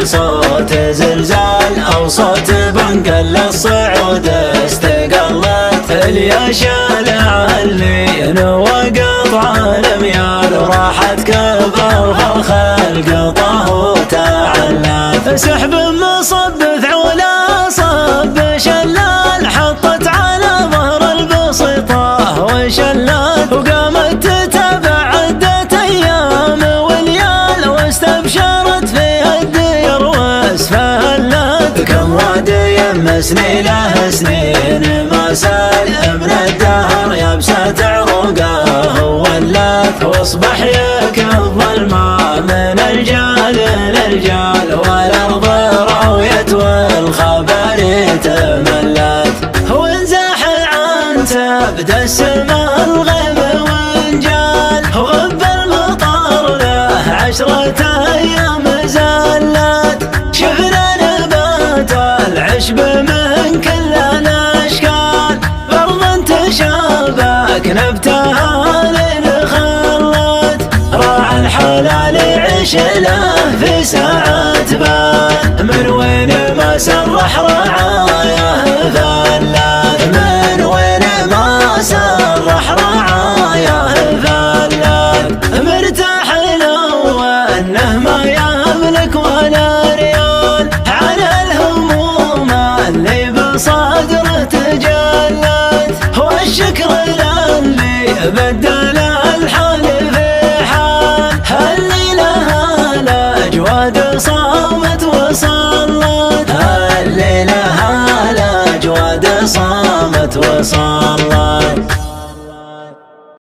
صوت زلزال أو صوت بنقل الصعود استقلت اليا شالع اللين وقطع الاميال راحت كبر الخلق طه تعلت سحب مصب ثعوله صب شلال حطت على ظهر البسيطه وشلت وقامت تتابع عدة ايام وليال واستبشرت في الدير واسفلت كم وادي يمسني له سنين ما سال من الدهر يبسة عروقه ولت واصبح يكظ الماء من الجال للجال والارض رويت والخبر تملت وانزاح عن تبدا السماء الغيب وانجال وغب المطر له 10 ايام زلت شفنا نبات العشب من كل الاشكال برضا تشابك نبتها لين خلت راعى الحلال عيش له في ساعات بال من وين ما سرح رعايه فلت من وين ما سرح رعايه فلت مرتاح لو انه ما يملك ولا ريال على الهموم اللي بصدره تجلت والشكر للي بدل الحال في حال اللي لها الاجواد صامت وصلت اللي لها الاجواد صامت وصلت